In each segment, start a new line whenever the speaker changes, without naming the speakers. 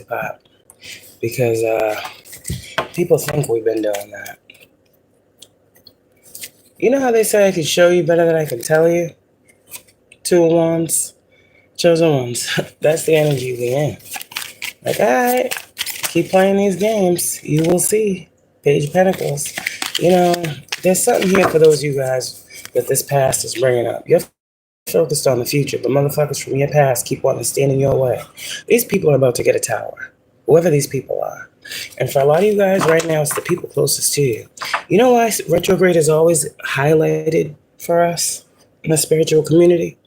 pop because people think we've been doing that. You know how they say I can show you better than I can tell you? Two of Wands, chosen ones. That's the energy we in. Like, alright, keep playing these games. You will see. Page of Pentacles. You know, there's something here for those of you guys that this past is bringing up. You're focused on the future, but motherfuckers from your past keep wanting to stand in your way. These people are about to get a tower. Whoever these people are. And for a lot of you guys right now, it's the people closest to you. You know why retrograde is always highlighted for us in the spiritual community?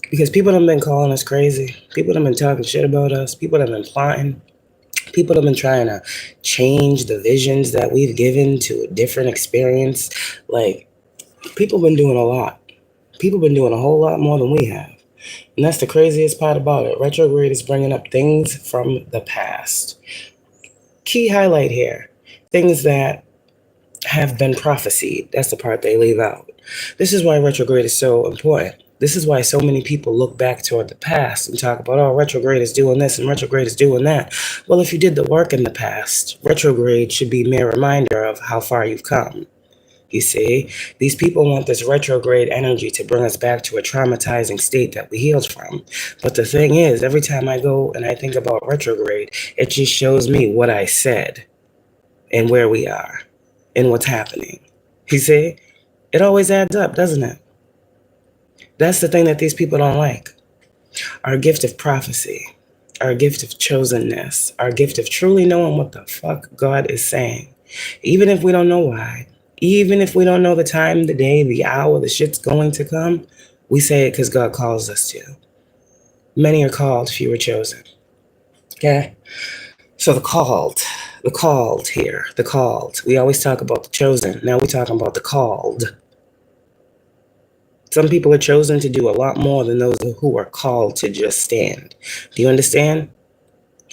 Because people have been calling us crazy. People have been talking shit about us. People have been plotting. People have been trying to change the visions that we've given to a different experience. Like, people have been doing a lot. People have been doing a whole lot more than we have. And that's the craziest part about it. Retrograde is bringing up things from the past. Key highlight here. Things that have been prophesied. That's the part they leave out. This is why retrograde is so important. This is why so many people look back toward the past and talk about, oh, retrograde is doing this and retrograde is doing that. Well, if you did the work in the past, retrograde should be a mere reminder of how far you've come. You see, these people want this retrograde energy to bring us back to a traumatizing state that we healed from. But the thing is, every time I go and I think about retrograde, it just shows me what I said and where we are and what's happening. You see, it always adds up, doesn't it? That's the thing that these people don't like. Our gift of prophecy, our gift of chosenness, our gift of truly knowing what the fuck God is saying. Even if we don't know why, even if we don't know the time, the day, the hour, the shit's going to come, we say it because God calls us to. Many are called, few are chosen. Okay? So the called here, the called. We always talk about the chosen. Now we're talking about the called. Some people are chosen to do a lot more than those who are called to just stand. Do you understand?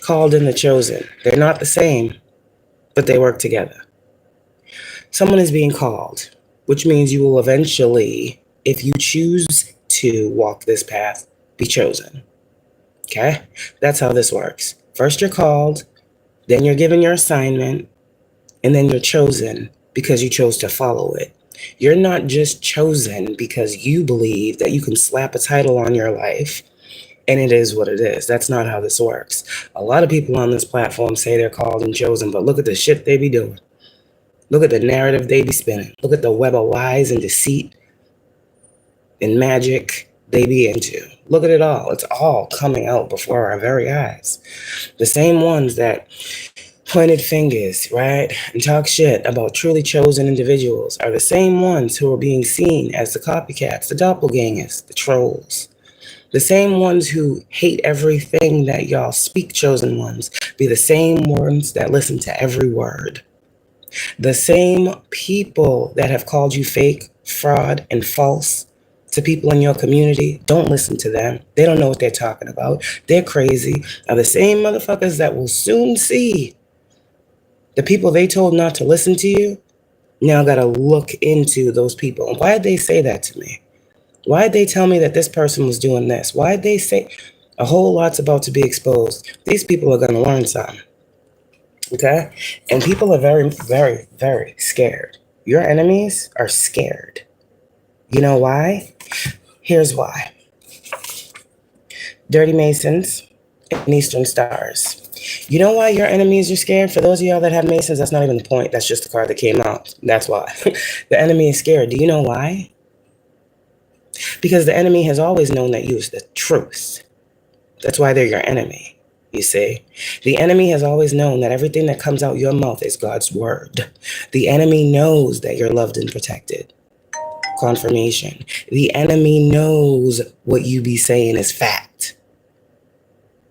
Called and the chosen. They're not the same, but they work together. Someone is being called, which means you will eventually, if you choose to walk this path, be chosen. Okay? That's how this works. First you're called, then you're given your assignment, and then you're chosen because you chose to follow it. You're not just chosen because you believe that you can slap a title on your life and it is what it is. That's not how this works. A lot of people on this platform say they're called and chosen, but look at the shit they be doing. Look at the narrative they be spinning. Look at the web of lies and deceit and magic they be into. Look at it all. It's all coming out before our very eyes. The same ones that pointed fingers, right, and talk shit about truly chosen individuals are the same ones who are being seen as the copycats, the doppelgangers, the trolls. The same ones who hate everything that y'all speak, chosen ones, be the same ones that listen to every word. The same people that have called you fake, fraud, and false to people in your community, don't listen to them. They don't know what they're talking about. They're crazy. Are the same motherfuckers that will soon see the people they told not to listen to you, now got to look into those people. And why did they say that to me? Why did they tell me that this person was doing this? Why did they say a whole lot's about to be exposed? These people are going to learn something. Okay? And people are very, very, very scared. Your enemies are scared. You know why? Here's why. Dirty Masons and Eastern Stars. You know why your enemies are scared? For those of y'all that have Masons, that's not even the point. That's just the card that came out. That's why. The enemy is scared. Do you know why? Because the enemy has always known that you is the truth. That's why they're your enemy, you see. The enemy has always known that everything that comes out your mouth is God's word. The enemy knows that you're loved and protected. Confirmation. The enemy knows what you be saying is fact.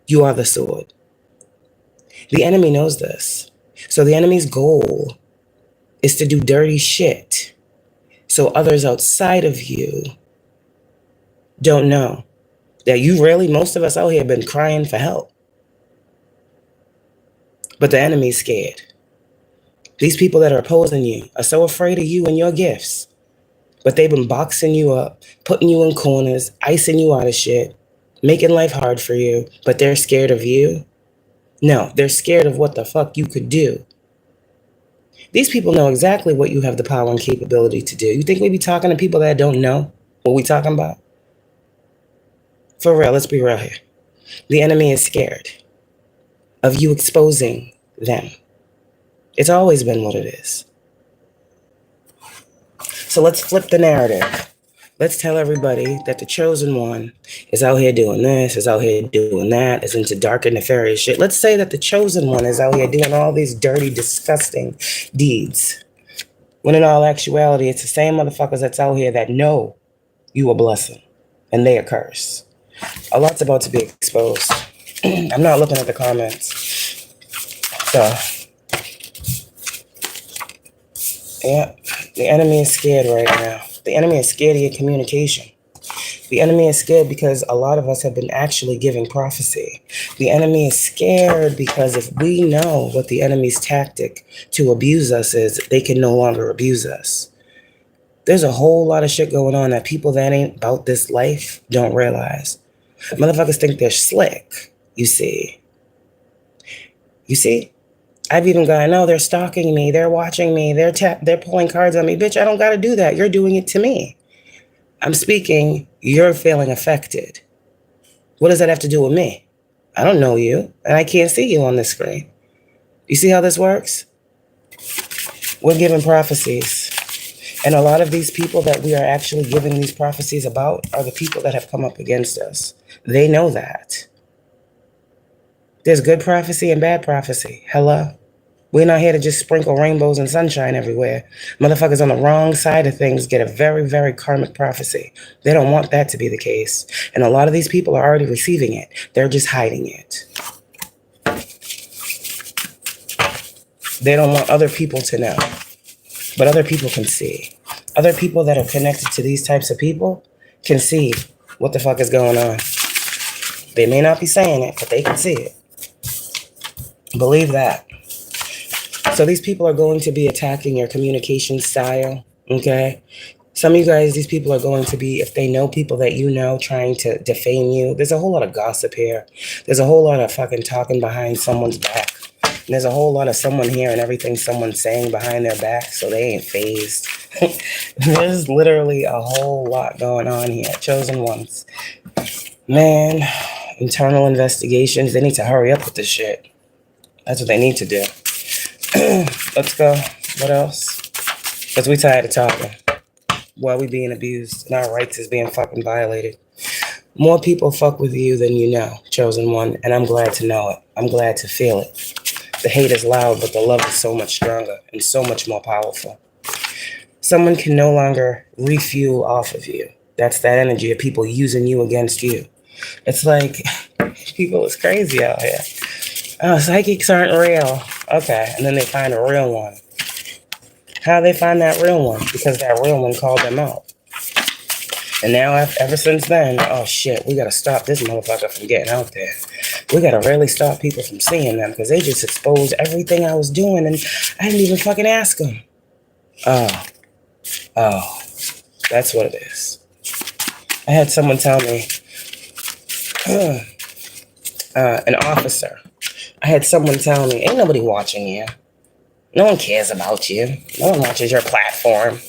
You are the sword. The enemy knows this. So the enemy's goal is to do dirty shit so others outside of you don't know that you really, most of us out here, been crying for help. But the enemy's scared. These people that are opposing you are so afraid of you and your gifts. But they've been boxing you up, putting you in corners, icing you out of shit, making life hard for you, but they're scared of you. No, they're scared of what the fuck you could do. These people know exactly what you have the power and capability to do. You think we be talking to people that don't know what we talking about? For real, let's be real here. The enemy is scared of you exposing them. It's always been what it is. So let's flip the narrative. Let's tell everybody that the chosen one is out here doing this, is out here doing that, is into dark and nefarious shit. Let's say that the chosen one is out here doing all these dirty, disgusting deeds. When in all actuality, it's the same motherfuckers that's out here that know you a blessing and they a curse. A lot's about to be exposed. I'm not looking at the comments. So, yeah, the enemy is scared right now. The enemy is scared of your communication. The enemy is scared because a lot of us have been actually giving prophecy. The enemy is scared because if we know what the enemy's tactic to abuse us is, they can no longer abuse us. There's a whole lot of shit going on that people that ain't about this life don't realize. Motherfuckers think they're slick, you see. You see? I've even gotten, no, they're stalking me, they're watching me, they're pulling cards on me. Bitch, I don't got to do that. You're doing it to me. I'm speaking, you're feeling affected. What does that have to do with me? I don't know you, and I can't see you on this screen. You see how this works? We're giving prophecies. And a lot of these people that we are actually giving these prophecies about are the people that have come up against us. They know that. There's good prophecy and bad prophecy. Hello? We're not here to just sprinkle rainbows and sunshine everywhere. Motherfuckers on the wrong side of things get a very, very karmic prophecy. They don't want that to be the case. And a lot of these people are already receiving it. They're just hiding it. They don't want other people to know. But other people can see. Other people that are connected to these types of people can see what the fuck is going on. They may not be saying it, but they can see it. Believe that. So these people are going to be attacking your communication style, okay? Some of you guys, these people are going to be, if they know people that you know, trying to defame you. There's a whole lot of gossip here. There's a whole lot of fucking talking behind someone's back. And there's a whole lot of someone hearing everything someone's saying behind their back, so they ain't phased. There's literally a whole lot going on here. Chosen ones. Man, internal investigations, they need to hurry up with this shit. That's what they need to do. Let's go. What else? Because we tired of talking. While we being abused and our rights is being fucking violated. More people fuck with you than you know, chosen one, and I'm glad to know it. I'm glad to feel it. The hate is loud, but the love is so much stronger and so much more powerful. Someone can no longer refuel off of you. That's that energy of people using you against you. It's like, people is crazy out here. Oh, psychics aren't real. Okay, and then they find a real one. How they find that real one? Because that real one called them out. And now, ever since then, oh shit, we gotta stop this motherfucker from getting out there. We gotta really stop people from seeing them because they just exposed everything I was doing and I didn't even fucking ask them. Oh, that's what it is. I had someone tell me, an officer. I had someone tell me, ain't nobody watching you. No one cares about you. No one watches your platform.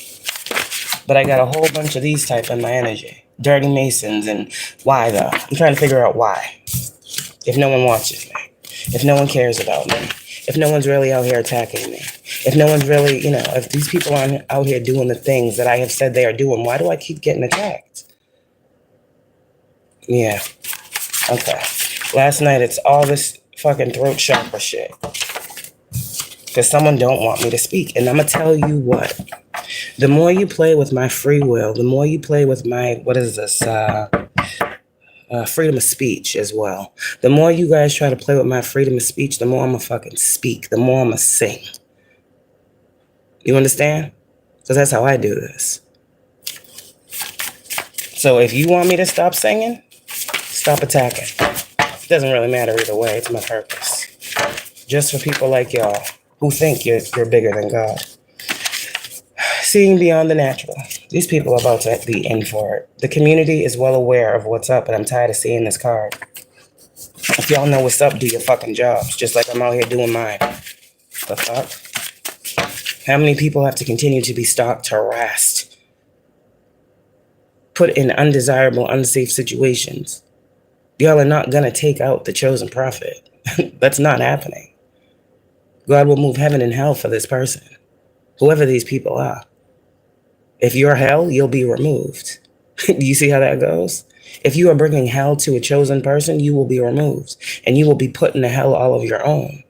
But I got a whole bunch of these type in my energy. Dirty Masons, and why though? I'm trying to figure out why. If no one watches me. If no one cares about me. If no one's really out here attacking me. If no one's really, if these people aren't out here doing the things that I have said they are doing, why do I keep getting attacked? Yeah. Okay. Last night, it's all this fucking throat chakra shit. Because someone don't want me to speak. And I'm going to tell you what. The more you play with my free will, the more you play with my, freedom of speech as well. The more you guys try to play with my freedom of speech, the more I'm going to fucking speak. The more I'm going to sing. You understand? Because that's how I do this. So if you want me to stop singing, stop attacking. It doesn't really matter either way. It's my purpose. Just for people like y'all who think you're bigger than God. Seeing beyond the natural. These people are about to be in for it. The community is well aware of what's up, and I'm tired of seeing this card. If y'all know what's up, do your fucking jobs. Just like I'm out here doing mine. The fuck? How many people have to continue to be stalked, harassed, put in undesirable, unsafe situations? Y'all are not gonna take out the chosen prophet. That's not happening. God will move heaven and hell for this person, whoever these people are. If you're hell, you'll be removed. Do you see how that goes? If you are bringing hell to a chosen person, you will be removed, and you will be put in the hell all of your own.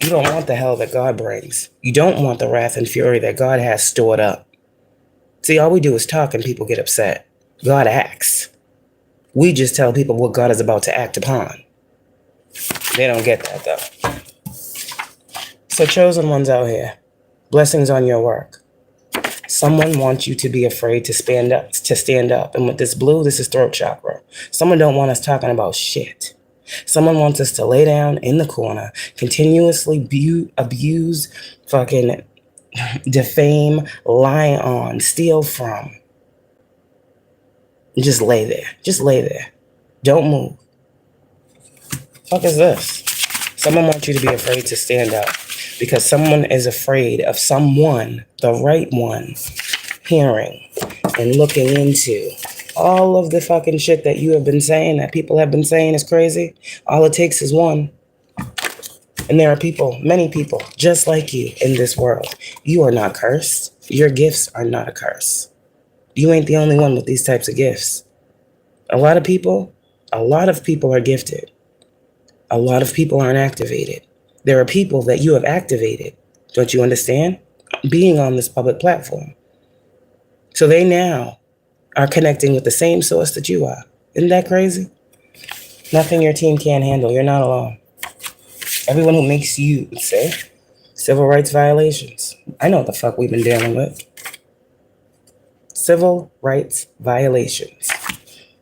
You don't want the hell that God brings. You don't want the wrath and fury that God has stored up. See, all we do is talk and people get upset. God acts. We just tell people what God is about to act upon. They don't get that, though. So chosen ones out here, blessings on your work. Someone wants you to be afraid to stand up. And with this blue, this is throat chakra. Someone don't want us talking about shit. Someone wants us to lay down in the corner, continuously abuse, fucking defame, lie on, steal from. Just lay there. Just lay there. Don't move. Fuck is this? Someone wants you to be afraid to stand up because someone is afraid of someone, the right one, hearing and looking into all of the fucking shit that you have been saying, that people have been saying is crazy. All it takes is one. And there are people, many people, just like you in this world. You are not cursed. Your gifts are not a curse. You ain't the only one with these types of gifts. A lot of people are gifted. A lot of people aren't activated. There are people that you have activated. Don't you understand? Being on this public platform. So they now are connecting with the same source that you are. Isn't that crazy? Nothing your team can't handle. You're not alone. Everyone who makes you say civil rights violations. I know what the fuck we've been dealing with. Civil rights violations.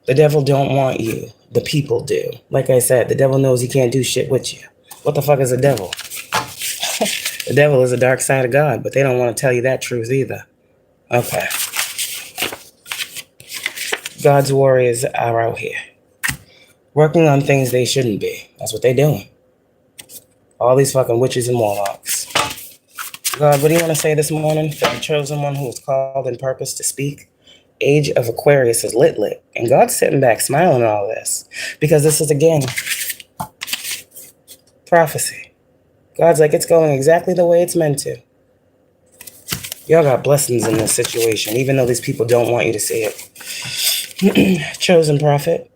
The devil don't want you. The people do. Like I said, the devil knows he can't do shit with you. What the fuck is a devil? The devil is a dark side of God, but they don't want to tell you that truth either. Okay. God's warriors are out here working on things they shouldn't be. That's what they're doing. All these fucking witches and warlocks. God, what do you want to say this morning for the chosen one who is called in purpose to speak? Age of Aquarius is lit. And God's sitting back smiling at all this. Because this is, again, prophecy. God's like, it's going exactly the way it's meant to. Y'all got blessings in this situation, even though these people don't want you to see it. Chosen prophet.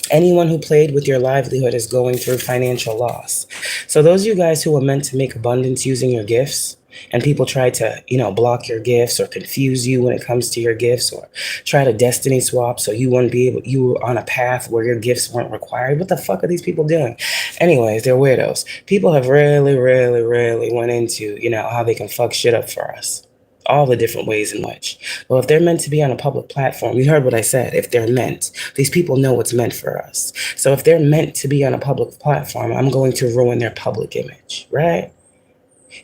Anyone who played with your livelihood is going through financial loss. So those of you guys who are meant to make abundance using your gifts, and people try to, block your gifts or confuse you when it comes to your gifts or try to destiny swap so you were on a path where your gifts weren't required. What the fuck are these people doing? Anyways, they're weirdos. People have really went into, how they can fuck shit up for us. All the different ways in which. Well, if they're meant to be on a public platform, you heard what I said. If they're meant, these people know what's meant for us. So if they're meant to be on a public platform, I'm going to ruin their public image, right?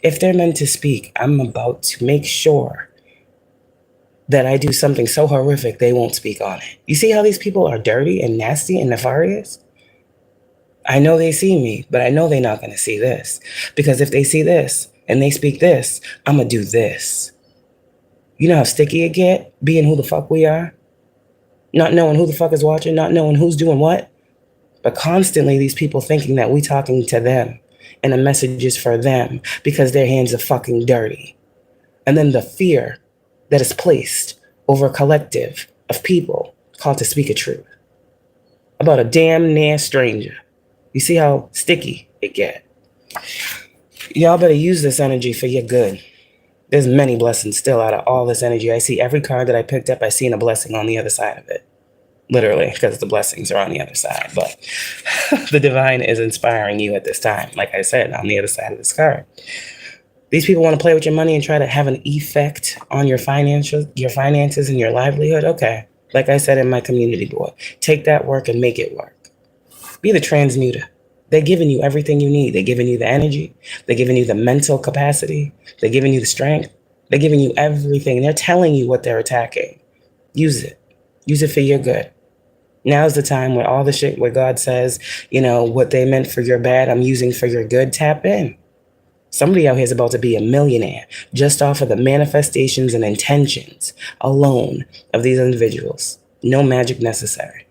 If they're meant to speak, I'm about to make sure that I do something so horrific they won't speak on it. You see how these people are dirty and nasty and nefarious? I know they see me, but I know they're not going to see this. Because if they see this and they speak this, I'm going to do this. You know how sticky it get, being who the fuck we are? Not knowing who the fuck is watching, not knowing who's doing what. But constantly these people thinking that we talking to them and the message is for them because their hands are fucking dirty. And then the fear that is placed over a collective of people called to speak a truth about a damn near stranger. You see how sticky it get? Y'all better use this energy for your good. There's many blessings still out of all this energy. I see every card that I picked up, I seen a blessing on the other side of it. Literally, because the blessings are on the other side. But the divine is inspiring you at this time. Like I said, on the other side of this card. These people want to play with your money and try to have an effect on your finances and your livelihood. Okay. Like I said in my community board, take that work and make it work. Be the transmuter. They're giving you everything you need. They're giving you the energy. They're giving you the mental capacity. They're giving you the strength. They're giving you everything. They're telling you what they're attacking. Use it. Use it for your good. Now's the time when all the shit where God says, what they meant for your bad, I'm using for your good. Tap in. Somebody out here is about to be a millionaire just off of the manifestations and intentions alone of these individuals. No magic necessary.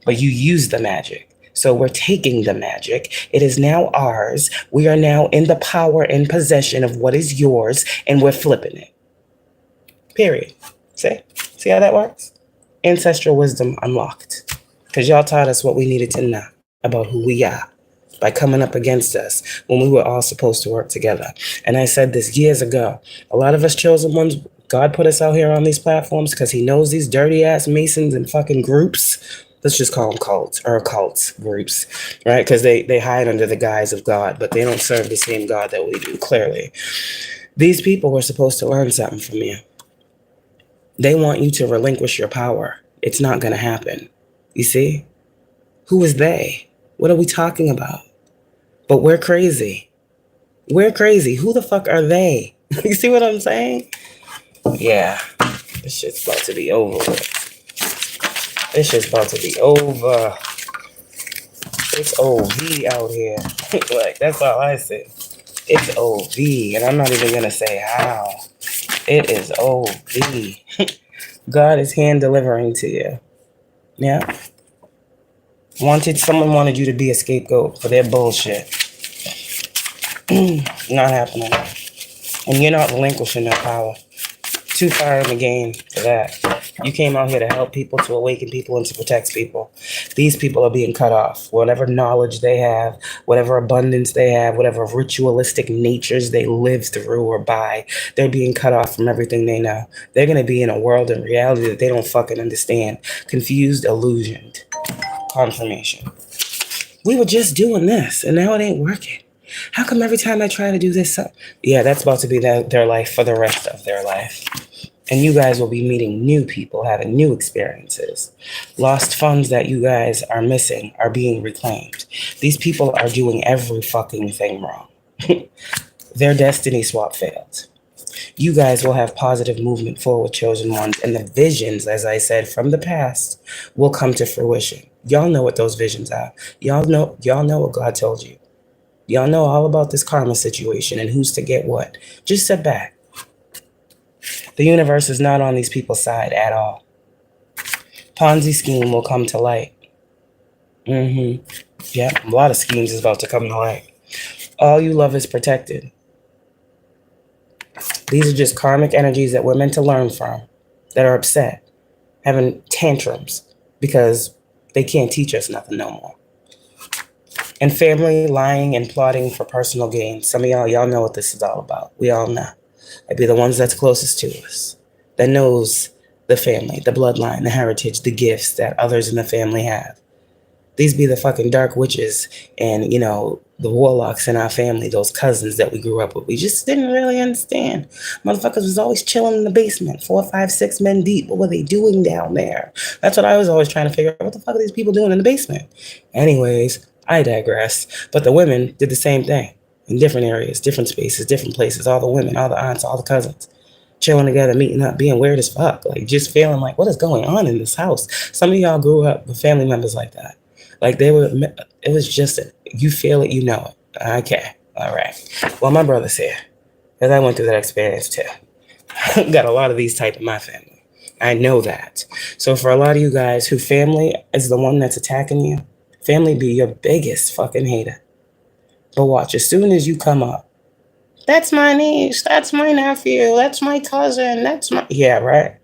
But you use the magic. So we're taking the magic. It is now ours. We are now in the power and possession of what is yours, and we're flipping it. Period. See how that works? Ancestral wisdom unlocked. Because y'all taught us what we needed to know about who we are by coming up against us when we were all supposed to work together. And I said this years ago. A lot of us chosen ones, God put us out here on these platforms because he knows these dirty ass Masons and fucking groups. Let's just call them cults groups, right? Because they hide under the guise of God, but they don't serve the same God that we do, clearly. These people were supposed to learn something from you. They want you to relinquish your power. It's not going to happen. You see? Who is they? What are we talking about? But we're crazy. We're crazy. Who the fuck are they? You see what I'm saying? Yeah. This shit's about to be over with. This shit's about to be over. It's OV out here. Like, that's all I say. It's OV. And I'm not even going to say how. It is OV. God is hand delivering to you. Yeah. Someone wanted you to be a scapegoat for their bullshit. Not happening. And you're not relinquishing their power. Too far in the game for that. You came out here to help people, to awaken people, and to protect people. These people are being cut off. Whatever knowledge they have, whatever abundance they have, whatever ritualistic natures they live through or by, they're being cut off from everything they know. They're going to be in a world and reality that they don't fucking understand. Confused, illusioned. Confirmation. We were just doing this, and now it ain't working. How come every time I try to do this? Yeah, that's about to be their life for the rest of their life. And you guys will be meeting new people, having new experiences. Lost funds that you guys are missing are being reclaimed. These people are doing every fucking thing wrong. Their destiny swap failed. You guys will have positive movement forward, chosen ones, and the visions, as I said, from the past will come to fruition. Y'all know what those visions are. Y'all know what God told you. Y'all know all about this karma situation and who's to get what. Just sit back. The universe is not on these people's side at all. Ponzi scheme will come to light. Yeah, a lot of schemes is about to come to light. All you love is protected. These are just karmic energies that we're meant to learn from, that are upset, having tantrums because they can't teach us nothing no more. And family lying and plotting for personal gain. Some of y'all know what this is all about. We all know. I'd be the ones that's closest to us, that knows the family, the bloodline, the heritage, the gifts that others in the family have. These be the fucking dark witches and, the warlocks in our family, those cousins that we grew up with. We just didn't really understand. Motherfuckers was always chilling in the basement, 4, 5, 6 men deep. What were they doing down there? That's what I was always trying to figure out. What the fuck are these people doing in the basement? Anyways, I digress. But the women did the same thing in different areas, different spaces, different places. All the women, all the aunts, all the cousins. Chilling together, meeting up, being weird as fuck. Like, just feeling like, what is going on in this house? Some of y'all grew up with family members like that. Like, it was just, you feel it, you know it. Okay, all right. Well, my brother's here, because I went through that experience too. Got a lot of these type in my family. I know that. So for a lot of you guys who family is the one that's attacking you, family be your biggest fucking hater. But watch, as soon as you come up, that's my niece, that's my nephew, that's my cousin, that's my... Yeah, right?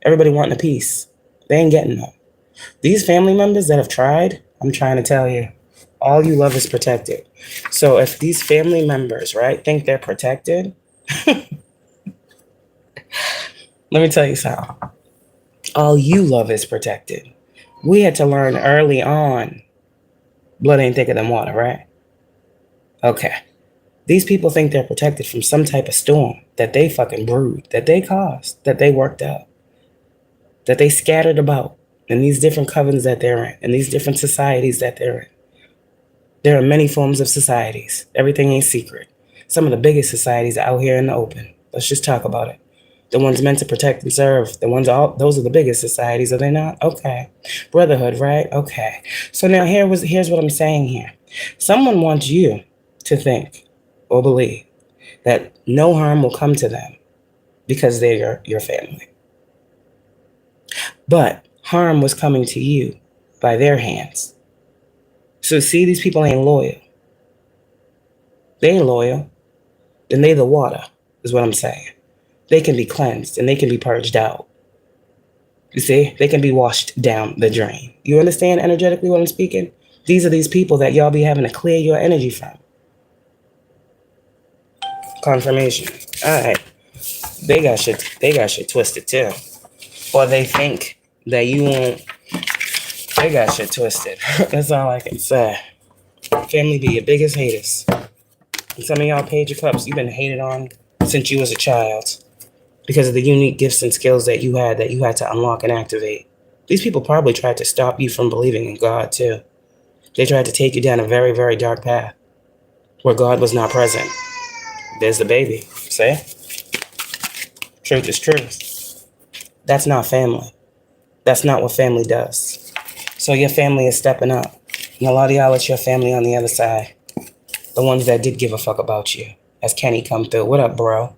Everybody wanting a piece. They ain't getting them. These family members that have tried, I'm trying to tell you, all you love is protected. So if these family members, right, think they're protected, let me tell you something. All you love is protected. We had to learn early on, blood ain't thicker than water, right? Okay. These people think they're protected from some type of storm that they fucking brewed, that they caused, that they worked out, that they scattered about in these different covens that they're in these different societies that they're in. There are many forms of societies. Everything ain't secret. Some of the biggest societies are out here in the open. Let's just talk about it. The ones meant to protect and serve. The ones, those are the biggest societies, are they not? Okay. Brotherhood, right? Okay. So now here's what I'm saying here. Someone wants you to think or believe that no harm will come to them because they're your family. But harm was coming to you by their hands. So see, these people ain't loyal. They ain't loyal. Then they the water, is what I'm saying. They can be cleansed and they can be purged out. You see, they can be washed down the drain. You understand energetically what I'm speaking? These are these people that y'all be having to clear your energy from. Confirmation. All right. They got shit twisted too. Or they think that you won't. They got shit twisted. That's all I can say. Family be your biggest haters. And some of y'all Page of Cups, you've been hated on since you was a child because of the unique gifts and skills that you had to unlock and activate. These people probably tried to stop you from believing in God too. They tried to take you down a very, very dark path where God was not present. There's the baby. See? Truth is truth. That's not family. That's not what family does. So your family is stepping up. And a lot of y'all, it's your family on the other side. The ones that did give a fuck about you. As Kenny come through. What up, bro?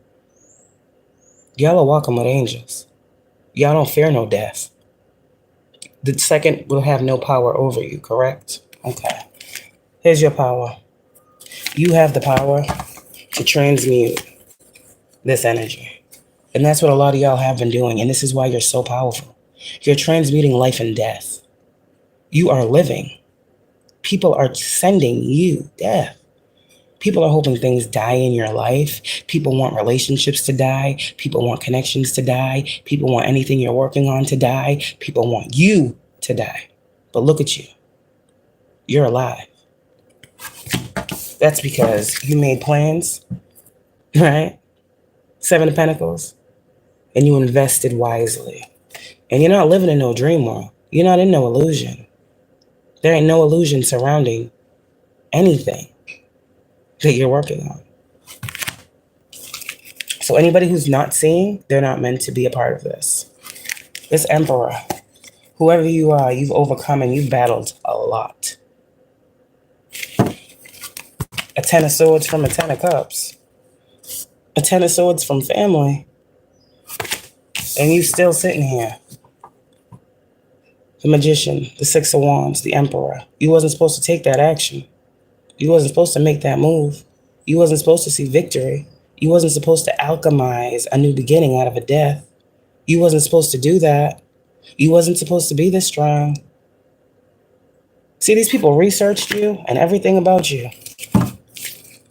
Y'all are walking with angels. Y'all don't fear no death. The second will have no power over you, correct? Okay. Here's your power. You have the power to transmute this energy. And that's what a lot of y'all have been doing. And this is why you're so powerful. You're transmuting life and death. You are living. People are sending you death. People are hoping things die in your life. People want relationships to die. People want connections to die. People want anything you're working on to die. People want you to die. But look at you. You're alive. That's because you made plans, right? 7 of Pentacles. And you invested wisely. And you're not living in no dream world. You're not in no illusion. There ain't no illusion surrounding anything that you're working on. So anybody who's not seeing, they're not meant to be a part of this. This Emperor, whoever you are, you've overcome and you've battled a lot. A 10 of Swords from a 10 of Cups. A 10 of Swords from family. And you still sitting here. The Magician, the 6 of Wands, the Emperor. You wasn't supposed to take that action. You wasn't supposed to make that move. You wasn't supposed to see victory. You wasn't supposed to alchemize a new beginning out of a death. You wasn't supposed to do that. You wasn't supposed to be this strong. See, these people researched you and everything about you.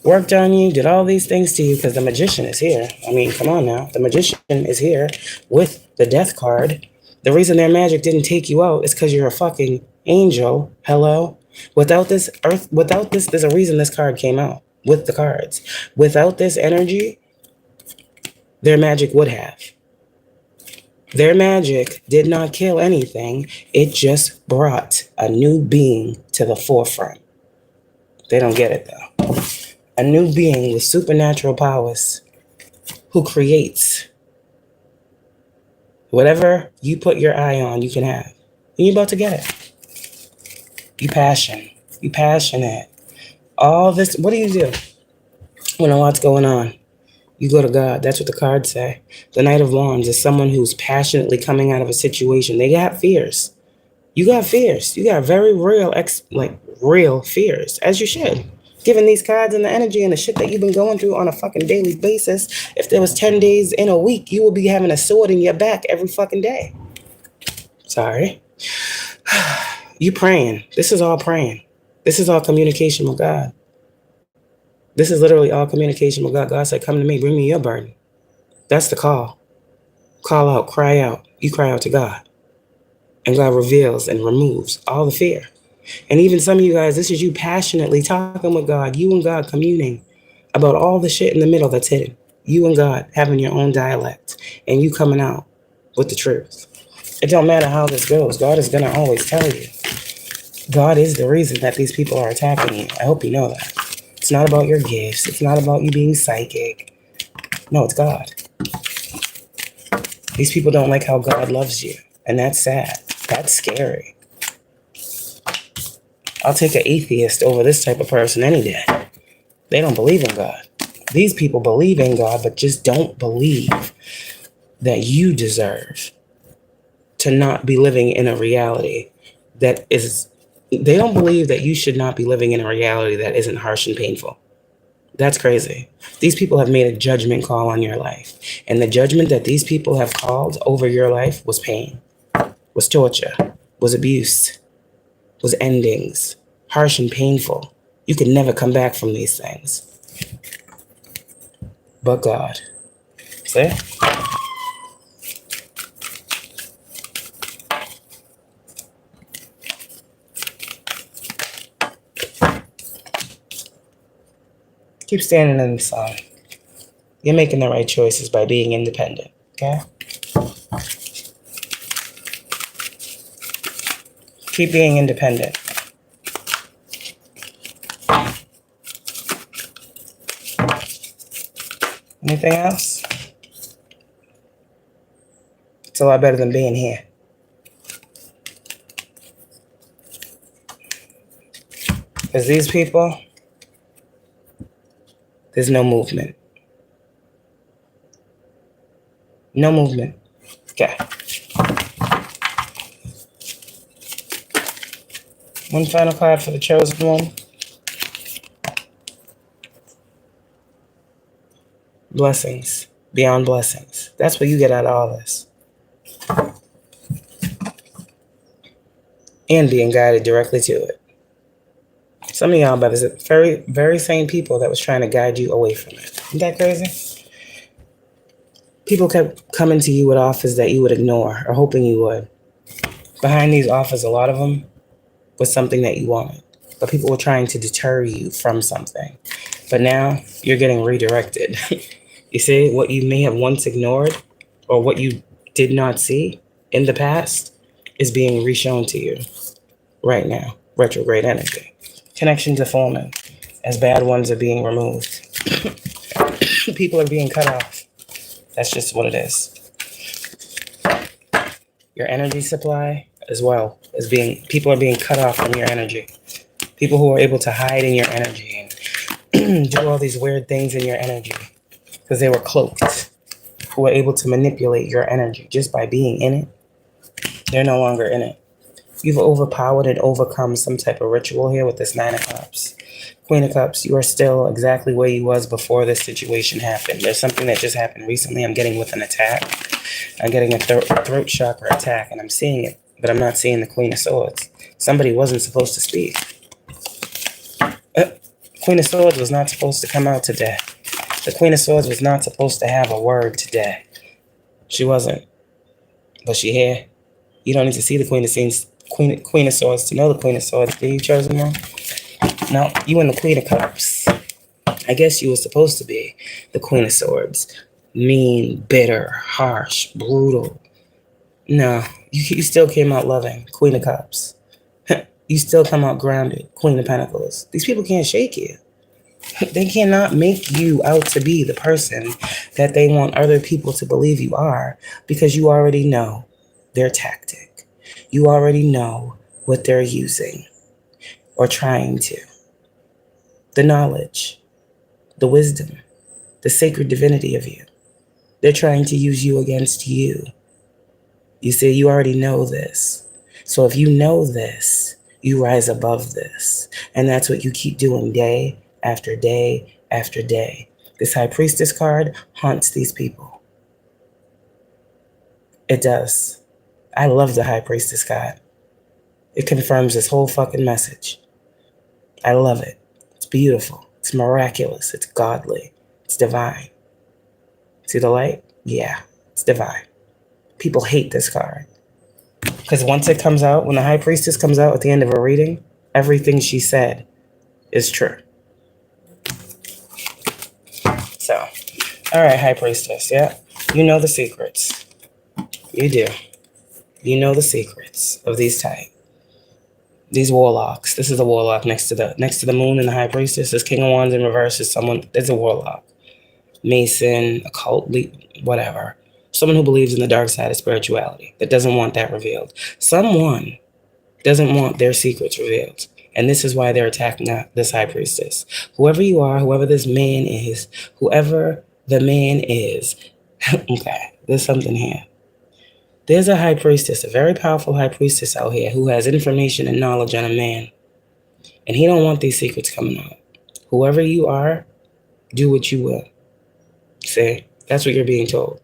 Worked on you, did all these things to you because the Magician is here. I mean, come on now. The Magician is here with the Death card. The reason their magic didn't take you out is because you're a fucking angel. Hello? Without this, there's a reason this card came out with the cards. Without this energy, their magic would have. Their magic did not kill anything. It just brought a new being to the forefront. They don't get it though. A new being with supernatural powers who creates whatever you put your eye on, you can have. And you're about to get it. You passionate. All this, what do? When a lot's going on, you go to God. That's what the cards say. The Knight of Wands is someone who's passionately coming out of a situation. They got fears. You got fears. You got very real, real fears, as you should. Given these cards and the energy and the shit that you've been going through on a fucking daily basis, if there was 10 days in a week, you would be having a sword in your back every fucking day. Sorry. You praying. This is all praying. This is all communication with God. This is literally all communication with God. God said, come to me, bring me your burden. That's the call. Call out, cry out. You cry out to God. And God reveals and removes all the fear. And even some of you guys, this is you passionately talking with God, you and God communing about all the shit in the middle that's hidden. You and God having your own dialect and you coming out with the truth. It don't matter how this goes. God is going to always tell you. God is the reason that these people are attacking you. I hope you know that. It's not about your gifts. It's not about you being psychic. No, it's God. These people don't like how God loves you. And that's sad. That's scary. I'll take an atheist over this type of person any day. They don't believe in God. These people believe in God, but just don't believe that you deserve to not be living in a reality that is... They don't believe that you should not be living in a reality that isn't harsh and painful. That's crazy. These people have made a judgment call on your life. And the judgment that these people have called over your life was pain, was torture, was abuse, was endings, harsh and painful. You could never come back from these things. But God. See? Keep standing in the sun. You're making the right choices by being independent, okay? Keep being independent. Anything else? It's a lot better than being here. Because these people, there's no movement. No movement. Okay. One final card for the chosen one. Blessings. Beyond blessings. That's what you get out of all this. And being guided directly to it. Some of y'all brothers are very, very same people that was trying to guide you away from it. Isn't that crazy? People kept coming to you with offers that you would ignore or hoping you would. Behind these offers, a lot of them was something that you wanted. But people were trying to deter you from something. But now you're getting redirected. You see, what you may have once ignored or what you did not see in the past is being reshown to you right now. Retrograde energy. Connections are forming as bad ones are being removed. People are being cut off. That's just what it is. Your energy supply as well is people are being cut off from your energy. People who are able to hide in your energy and do all these weird things in your energy because they were cloaked, who were able to manipulate your energy just by being in it. They're no longer in it. You've overpowered and overcome some type of ritual here with this Nine of Cups. Queen of Cups, you are still exactly where you was before this situation happened. There's something that just happened recently. I'm getting with an attack. I'm getting a throat chakra attack, and I'm seeing it, but I'm not seeing the Queen of Swords. Somebody wasn't supposed to speak. Queen of Swords was not supposed to come out today. The Queen of Swords was not supposed to have a word today. She wasn't. But she here. You don't need to see the Queen of Swords to know the Queen of Swords. Did you chosen one? No, you and the Queen of Cups. I guess you were supposed to be the Queen of Swords. Mean, bitter, harsh, brutal. No, you still came out loving. Queen of Cups. You still come out grounded. Queen of Pentacles. These people can't shake you. They cannot make you out to be the person that they want other people to believe you are, because you already know their tactic. You already know what they're using or trying to. The knowledge, the wisdom, the sacred divinity of you. They're trying to use you against you. You see, you already know this. So if you know this, you rise above this. And that's what you keep doing day after day after day. This High Priestess card haunts these people. It does. I love the High Priestess card. It confirms this whole fucking message. I love it. It's beautiful. It's miraculous. It's godly. It's divine. See the light? Yeah, it's divine. People hate this card. Because once it comes out, when the High Priestess comes out at the end of a reading, everything she said is true. So, all right, High Priestess, yeah? You know the secrets. You do. You know the secrets of these type. These warlocks. This is a warlock next to the moon and the High Priestess. This King of Wands in reverse is someone. There's a warlock. Mason, occult, whatever. Someone who believes in the dark side of spirituality, that doesn't want that revealed. Someone doesn't want their secrets revealed. And this is why they're attacking this high priestess. Whoever you are, whoever this man is, whoever the man is, okay, there's something here. There's a high priestess, a very powerful high priestess out here who has information and knowledge on a man. And he don't want these secrets coming out. Whoever you are, do what you will. See, that's what you're being told.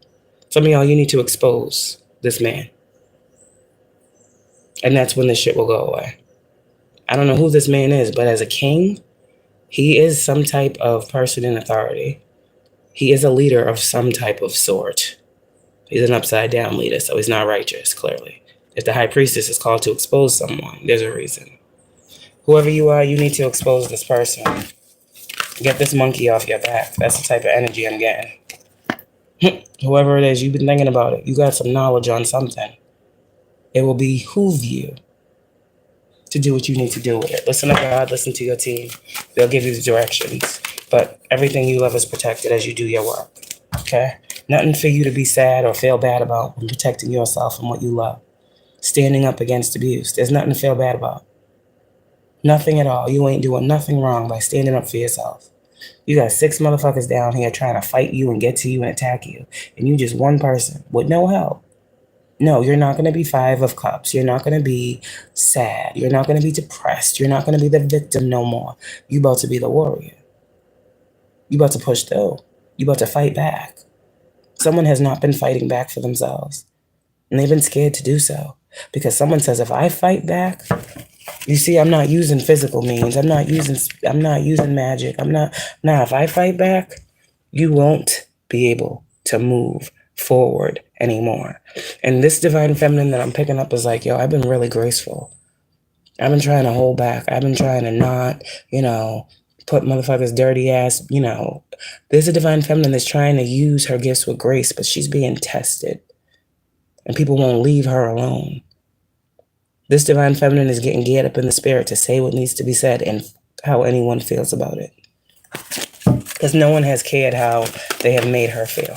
Some of y'all, you need to expose this man. And that's when this shit will go away. I don't know who this man is, but as a king, he is some type of person in authority. He is a leader of some type of sort. He's an upside down leader, so he's not righteous, clearly. If the high priestess is called to expose someone, there's a reason. Whoever you are, you need to expose this person. Get this monkey off your back. That's the type of energy I'm getting. Whoever it is, you've been thinking about it. You got some knowledge on something. It will behoove you to do what you need to do with it. Listen to God, listen to your team. They'll give you the directions. But everything you love is protected as you do your work. Okay? Nothing for you to be sad or feel bad about when protecting yourself and what you love. Standing up against abuse. There's nothing to feel bad about. Nothing at all. You ain't doing nothing wrong by standing up for yourself. You got 6 motherfuckers down here trying to fight you and get to you and attack you. And you just one person with no help. No, you're not going to be 5 of cups. You're not going to be sad. You're not going to be depressed. You're not going to be the victim no more. You about to be the warrior. You about to push through. You about to fight back. Someone has not been fighting back for themselves. And they've been scared to do so. Because someone says, if I fight back, you see, I'm not using physical means. I'm not using magic. If I fight back, you won't be able to move forward anymore. And this divine feminine that I'm picking up is like, yo, I've been really graceful. I've been trying to hold back. I've been trying to not, put motherfuckers dirty ass, There's a divine feminine that's trying to use her gifts with grace, but she's being tested. And people won't leave her alone. This divine feminine is getting geared up in the spirit to say what needs to be said and how anyone feels about it. Because no one has cared how they have made her feel.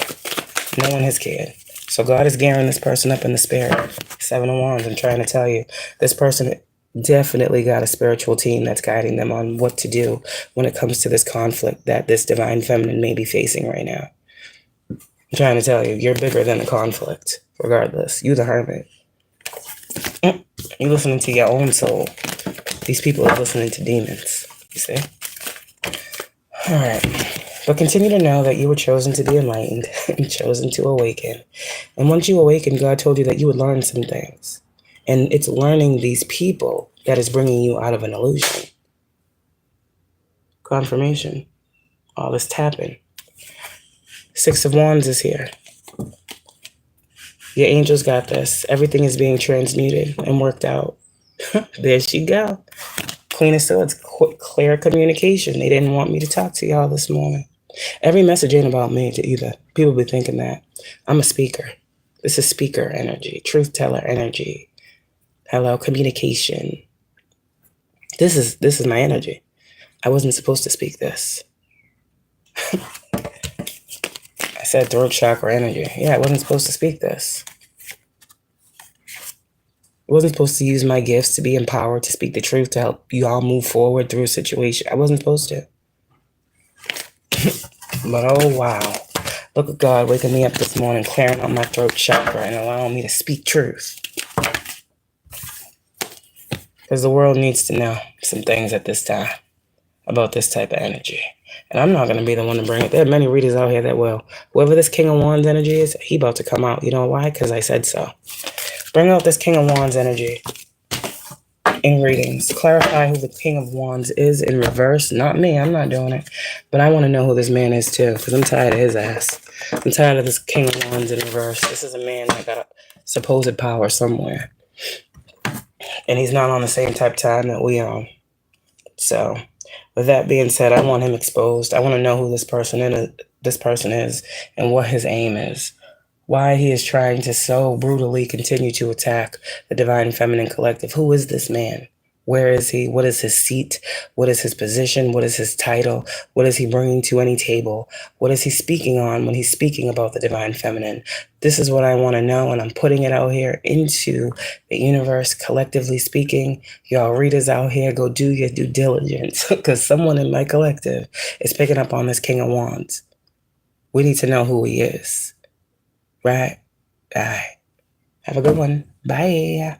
No one has cared. So God is gearing this person up in the spirit. 7 of Wands, I'm trying to tell you. This person definitely got a spiritual team that's guiding them on what to do when it comes to this conflict that this divine feminine may be facing right now. I'm trying to tell you, you're bigger than the conflict, regardless. You the hermit. You're listening to your own soul. These people are listening to demons. You see? Alright. But continue to know that you were chosen to be enlightened and chosen to awaken. And once you awaken, God told you that you would learn some things. And it's learning these people that is bringing you out of an illusion. Confirmation. All this tapping. 6 of Wands is here. Your angels got this. Everything is being transmuted and worked out. There she go. Queen of Swords, clear communication. They didn't want me to talk to y'all this morning. Every message ain't about me either. People be thinking that. I'm a speaker. This is speaker energy, truth teller energy. Hello, communication. This is my energy. I wasn't supposed to speak this. I said throat chakra energy. Yeah, I wasn't supposed to speak this. I wasn't supposed to use my gifts to be empowered to speak the truth to help you all move forward through a situation. I wasn't supposed to. But oh wow. Look at God waking me up this morning, clearing out my throat chakra and allowing me to speak truth. Because the world needs to know some things at this time about this type of energy. And I'm not going to be the one to bring it. There are many readers out here that will. Whoever this King of Wands energy is, he about to come out. You know why? Because I said so. Bring out this King of Wands energy in readings. Clarify who the King of Wands is in reverse. Not me. I'm not doing it. But I want to know who this man is too. Because I'm tired of his ass. I'm tired of this King of Wands in reverse. This is a man that got a supposed power somewhere. And he's not on the same type of time that we are. So, with that being said, I want him exposed. I want to know who this person is and what his aim is. Why he is trying to so brutally continue to attack the Divine Feminine Collective. Who is this man? Where is he? What is his seat? What is his position? What is his title? What is he bringing to any table? What is he speaking on when he's speaking about the divine feminine? This is what I want to know, and I'm putting it out here into the universe, collectively speaking. Y'all readers out here, go do your due diligence, because someone in my collective is picking up on this King of Wands. We need to know who he is. Right? All right. Have a good one. Bye.